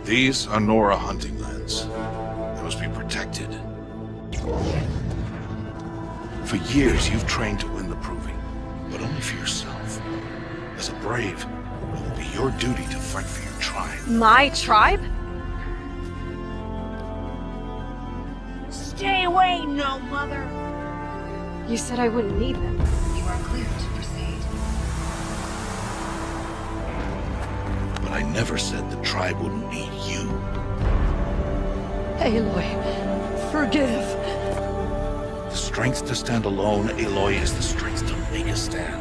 These are Nora hunting lands. They must be protected. For years, you've trained to win the proving, but only for yourself. As a brave, it will be your duty to fight for your tribe. My tribe? Stay away, no mother. You said I wouldn't need them. You are clear to proceed. But I never said the tribe wouldn't need you. Aloy, forgive. The strength to stand alone, Aloy, is the strength to make a stand.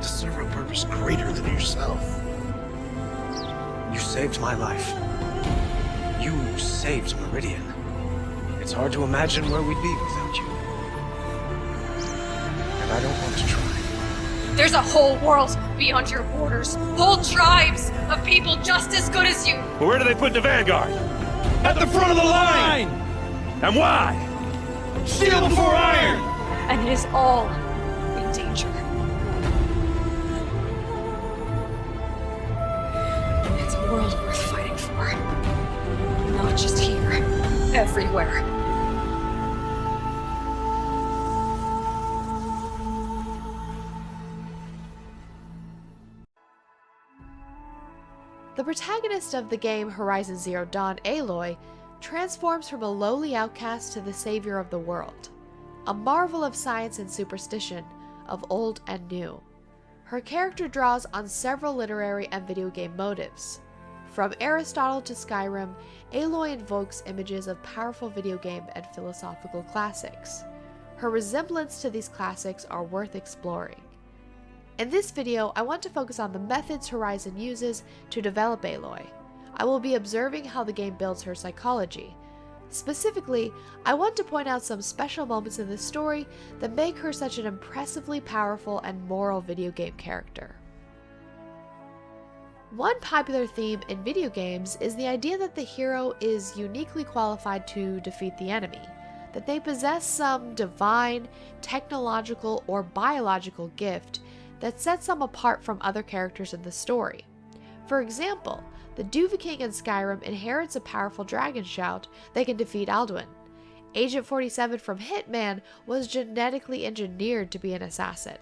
To serve a purpose greater than yourself. You saved my life. You saved Meridian. It's hard to imagine where we'd be without you. And I don't want to try. There's a whole world beyond your borders. Whole tribes of people just as good as you. But where do they put the Vanguard? At the front of the line! And why? Steel before iron! And it is all in danger. It's a world worth fighting for. Not just here. Everywhere. The protagonist of the game Horizon Zero Dawn, Aloy, transforms from a lowly outcast to the savior of the world, a marvel of science and superstition, of old and new. Her character draws on several literary and video game motives. From Aristotle to Skyrim, Aloy invokes images of powerful video game and philosophical classics. Her resemblance to these classics are worth exploring. In this video, I want to focus on the methods Horizon uses to develop Aloy. I will be observing how the game builds her psychology. Specifically, I want to point out some special moments in the story that make her such an impressively powerful and moral video game character. One popular theme in video games is the idea that the hero is uniquely qualified to defeat the enemy, that they possess some divine, technological, or biological gift that sets them apart from other characters in the story. For example, the Duvahking in Skyrim inherits a powerful dragon shout that can defeat Alduin. Agent 47 from Hitman was genetically engineered to be an assassin.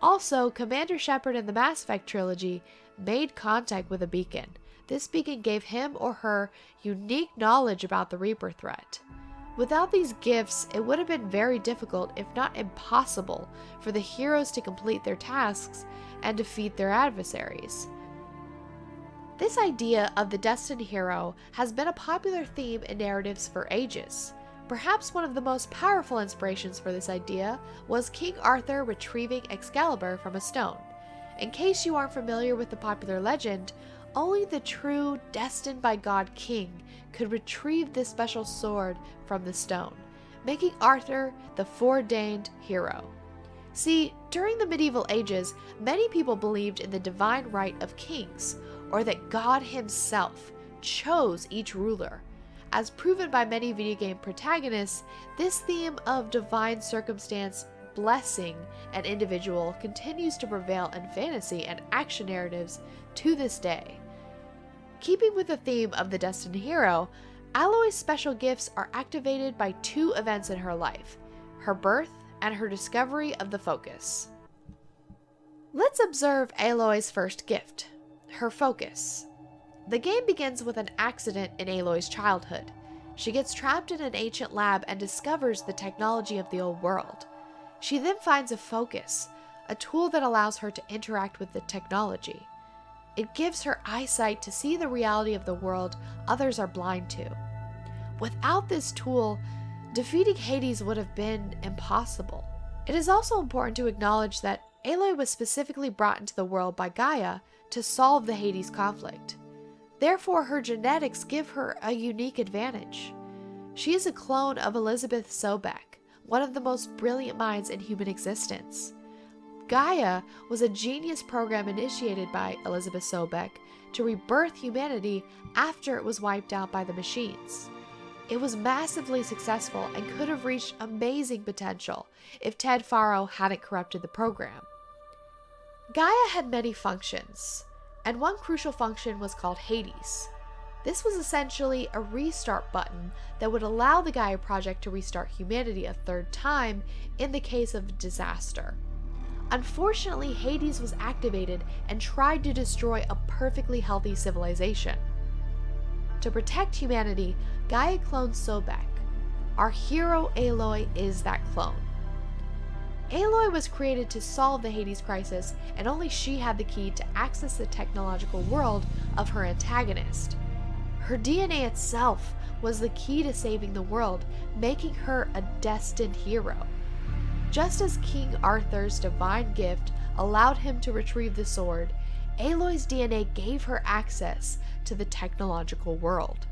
Also, Commander Shepard in the Mass Effect trilogy made contact with a beacon. This beacon gave him or her unique knowledge about the Reaper threat. Without these gifts, it would have been very difficult, if not impossible, for the heroes to complete their tasks and defeat their adversaries. This idea of the destined hero has been a popular theme in narratives for ages. Perhaps one of the most powerful inspirations for this idea was King Arthur retrieving Excalibur from a stone. In case you aren't familiar with the popular legend, only the true, destined by God king could retrieve this special sword from the stone, making Arthur the foreordained hero. See, during the medieval ages, many people believed in the divine right of kings, or that God himself chose each ruler. As proven by many video game protagonists, this theme of divine circumstance blessing an individual continues to prevail in fantasy and action narratives to this day. Keeping with the theme of the destined hero, Aloy's special gifts are activated by two events in her life: her birth and her discovery of the focus. Let's observe Aloy's first gift, her focus. The game begins with an accident in Aloy's childhood. She gets trapped in an ancient lab and discovers the technology of the old world. She then finds a focus, a tool that allows her to interact with the technology. It gives her eyesight to see the reality of the world others are blind to. Without this tool, defeating Hades would have been impossible. It is also important to acknowledge that Aloy was specifically brought into the world by Gaia to solve the Hades conflict. Therefore, her genetics give her a unique advantage. She is a clone of Elizabeth Sobek, one of the most brilliant minds in human existence. Gaia was a genius program initiated by Elizabeth Sobek to rebirth humanity after it was wiped out by the machines. It was massively successful and could have reached amazing potential if Ted Faro hadn't corrupted the program. Gaia had many functions, and one crucial function was called Hades. This was essentially a restart button that would allow the Gaia Project to restart humanity a third time in the case of a disaster. Unfortunately, Hades was activated and tried to destroy a perfectly healthy civilization. To protect humanity, Gaia cloned Sobek. Our hero Aloy is that clone. Aloy was created to solve the Hades crisis, and only she had the key to access the technological world of her antagonist. Her DNA itself was the key to saving the world, making her a destined hero. Just as King Arthur's divine gift allowed him to retrieve the sword, Aloy's DNA gave her access to the technological world.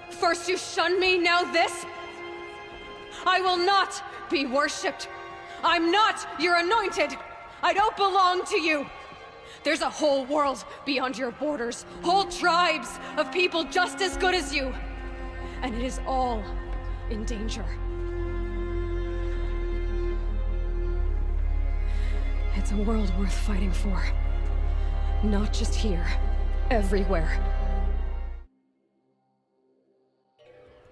First you shun me, now this? I will not be worshipped. I'm not your anointed. I don't belong to you. There's a whole world beyond your borders, whole tribes of people just as good as you. And it is all in danger. It's a world worth fighting for. Not just here, everywhere.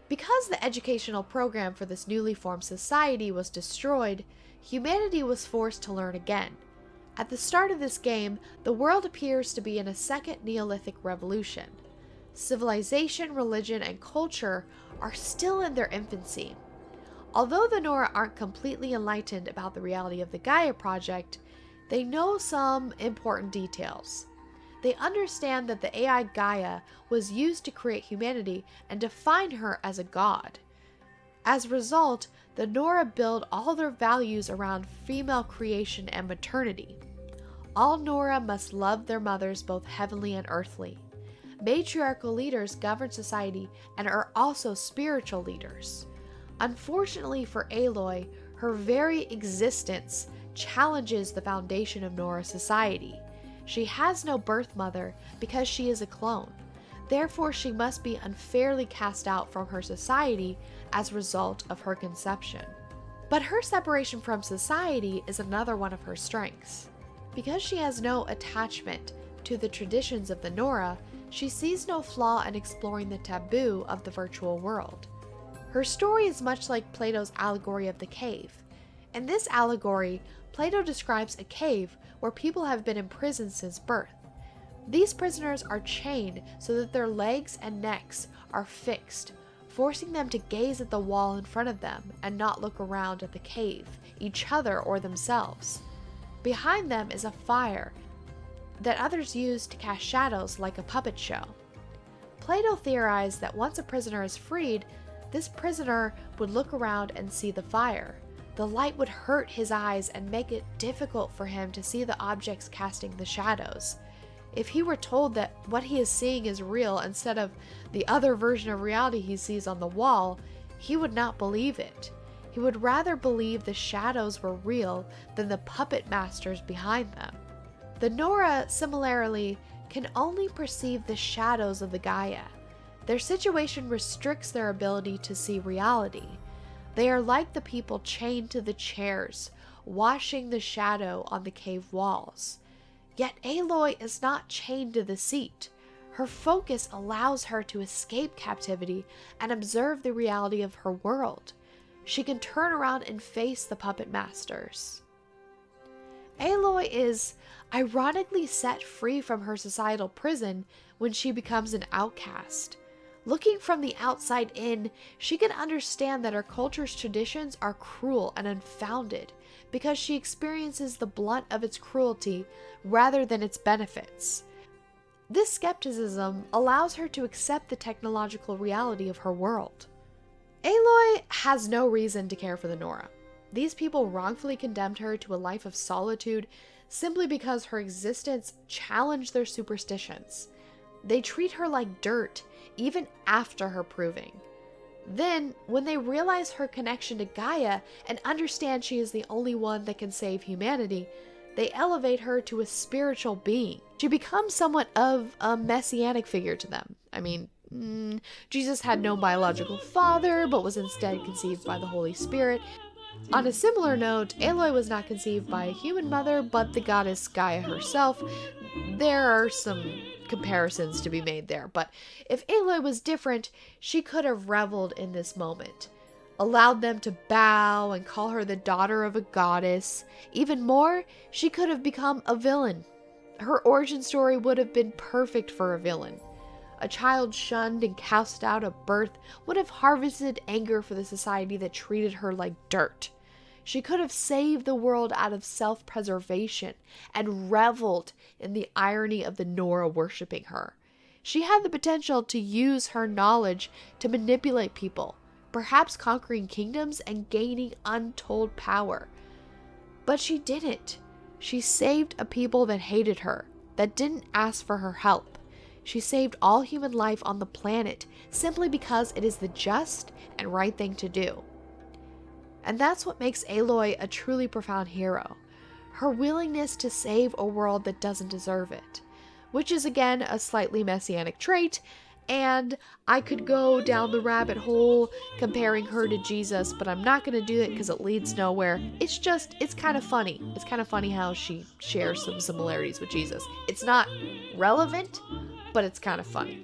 Because the educational program for this newly formed society was destroyed, humanity was forced to learn again. At the start of this game, the world appears to be in a second Neolithic revolution. Civilization, religion, and culture are still in their infancy. Although the Nora aren't completely enlightened about the reality of the Gaia Project, they know some important details. They understand that the AI Gaia was used to create humanity and define her as a god. As a result, the Nora build all their values around female creation and maternity. All Nora must love their mothers, both heavenly and earthly. Matriarchal leaders govern society and are also spiritual leaders. Unfortunately for Aloy, her very existence challenges the foundation of Nora society. She has no birth mother because she is a clone. Therefore, she must be unfairly cast out from her society as a result of her conception. But her separation from society is another one of her strengths. Because she has no attachment to the traditions of the Nora, she sees no flaw in exploring the taboo of the virtual world. Her story is much like Plato's allegory of the cave. In this allegory, Plato describes a cave where people have been imprisoned since birth. These prisoners are chained so that their legs and necks are fixed, forcing them to gaze at the wall in front of them and not look around at the cave, each other, or themselves. Behind them is a fire that others use to cast shadows like a puppet show. Plato theorized that once a prisoner is freed, this prisoner would look around and see the fire. The light would hurt his eyes and make it difficult for him to see the objects casting the shadows. If he were told that what he is seeing is real instead of the other version of reality he sees on the wall, he would not believe it. He would rather believe the shadows were real than the puppet masters behind them. The Nora, similarly, can only perceive the shadows of the Gaia. Their situation restricts their ability to see reality. They are like the people chained to the chairs, watching the shadow on the cave walls. Yet Aloy is not chained to the seat. Her focus allows her to escape captivity and observe the reality of her world. She can turn around and face the puppet masters. Aloy is ironically set free from her societal prison when she becomes an outcast. Looking from the outside in, she can understand that her culture's traditions are cruel and unfounded because she experiences the blunt of its cruelty rather than its benefits. This skepticism allows her to accept the technological reality of her world. Aloy has no reason to care for the Nora. These people wrongfully condemned her to a life of solitude simply because her existence challenged their superstitions. They treat her like dirt even after her proving. Then, when they realize her connection to Gaia and understand she is the only one that can save humanity, they elevate her to a spiritual being. She becomes somewhat of a messianic figure to them. I mean, Jesus had no biological father, but was instead conceived by the Holy Spirit. On a similar note, Aloy was not conceived by a human mother, but the goddess Gaia herself. There are some comparisons to be made there, but if Aloy was different, she could have reveled in this moment, allowed them to bow and call her the daughter of a goddess. Even more, she could have become a villain. Her origin story would have been perfect for a villain. A child shunned and cast out at birth would have harvested anger for the society that treated her like dirt. She could have saved the world out of self-preservation and reveled in the irony of the Nora worshipping her. She had the potential to use her knowledge to manipulate people, perhaps conquering kingdoms and gaining untold power. But she didn't. She saved a people that hated her, that didn't ask for her help. She saved all human life on the planet simply because it is the just and right thing to do. And that's what makes Aloy a truly profound hero. Her willingness to save a world that doesn't deserve it. Which is again a slightly messianic trait, and I could go down the rabbit hole comparing her to Jesus, but I'm not going to do it because it leads nowhere. It's kind of funny. It's kind of funny how she shares some similarities with Jesus. It's not relevant, but it's kind of funny.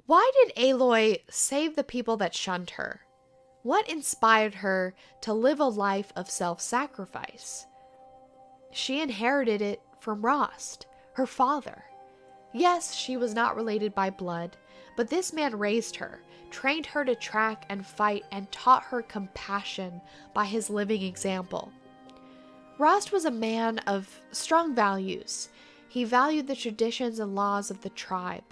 Why did Aloy save the people that shunned her? What inspired her to live a life of self-sacrifice? She inherited it from Rost, her father. Yes, she was not related by blood, but this man raised her, trained her to track and fight, and taught her compassion by his living example. Rost was a man of strong values. He valued the traditions and laws of the tribe,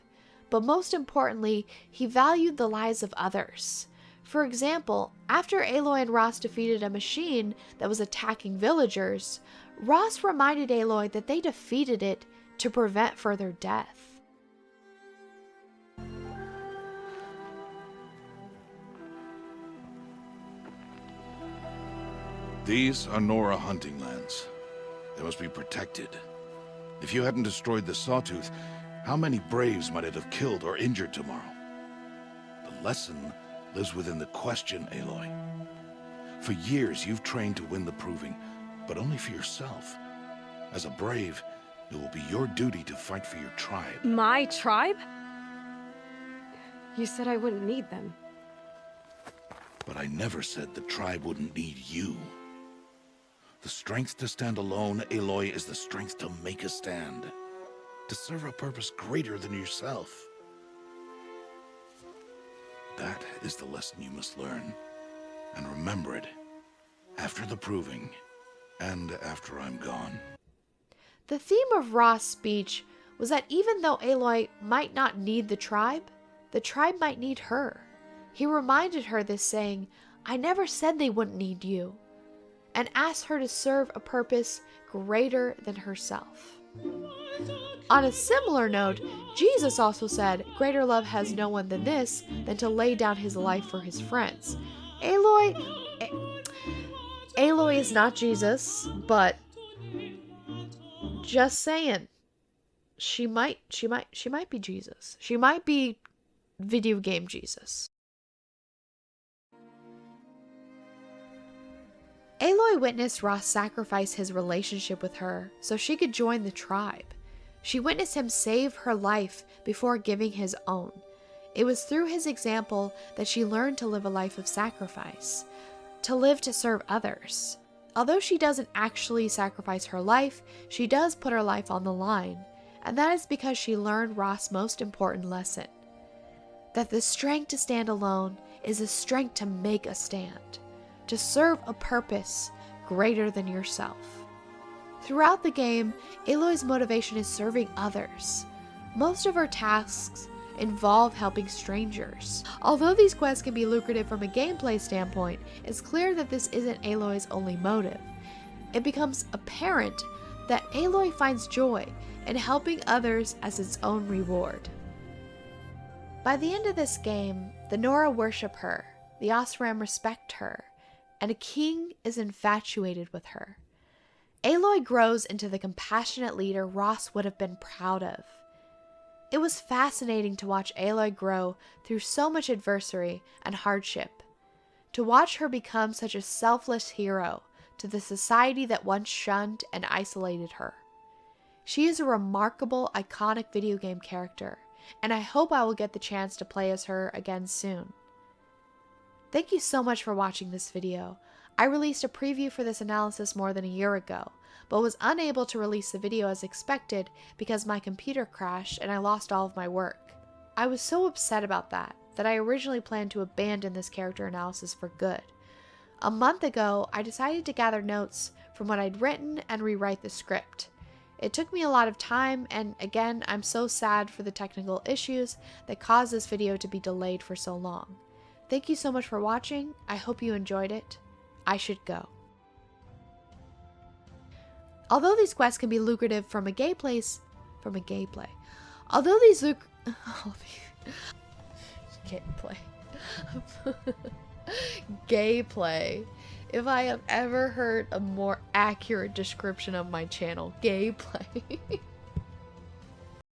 but most importantly, he valued the lives of others. For example, after Aloy and Rost defeated a machine that was attacking villagers, Rost reminded Aloy that they defeated it to prevent further death. These are Nora hunting lands. They must be protected. If you hadn't destroyed the Sawtooth, how many Braves might it have killed or injured tomorrow? The lesson lives within the question, Aloy. For years, you've trained to win the Proving, but only for yourself. As a Brave, it will be your duty to fight for your tribe. My tribe? You said I wouldn't need them. But I never said the tribe wouldn't need you. The strength to stand alone, Aloy, is the strength to make a stand. To serve a purpose greater than yourself. That is the lesson you must learn. And remember it. After the Proving, and after I'm gone. The theme of Rost's speech was that even though Aloy might not need the tribe might need her. He reminded her this, saying, "I never said they wouldn't need you," and asked her to serve a purpose greater than herself. On a similar note, Jesus also said, "Greater love has no one than this, than to lay down his life for his friends." Aloy is not Jesus, but just saying, she might be Jesus. She might be video game Jesus. Aloy witnessed Rost sacrifice his relationship with her so she could join the tribe. She witnessed him save her life before giving his own. It was through his example that she learned to live a life of sacrifice, to live to serve others. Although she doesn't actually sacrifice her life, she does put her life on the line, and that is because she learned Rost's most important lesson, that the strength to stand alone is the strength to make a stand, to serve a purpose greater than yourself. Throughout the game, Aloy's motivation is serving others. Most of her tasks involve helping strangers. Although these quests can be lucrative from a gameplay standpoint, it's clear that this isn't Aloy's only motive. It becomes apparent that Aloy finds joy in helping others as its own reward. By the end of this game, the Nora worship her, the Osram respect her, and a king is infatuated with her. Aloy grows into the compassionate leader Rost would have been proud of. It was fascinating to watch Aloy grow through so much adversity and hardship, to watch her become such a selfless hero to the society that once shunned and isolated her. She is a remarkable, iconic video game character, and I hope I will get the chance to play as her again soon. Thank you so much for watching this video. I released a preview for this analysis more than a year ago, but was unable to release the video as expected because my computer crashed and I lost all of my work. I was so upset about that I originally planned to abandon this character analysis for good. A month ago, I decided to gather notes from what I'd written and rewrite the script. It took me a lot of time, and again, I'm so sad for the technical issues that caused this video to be delayed for so long. Thank you so much for watching. I hope you enjoyed it. I should go. Although these quests can be lucrative from a gameplay, gameplay. If I have ever heard a more accurate description of my channel, gameplay.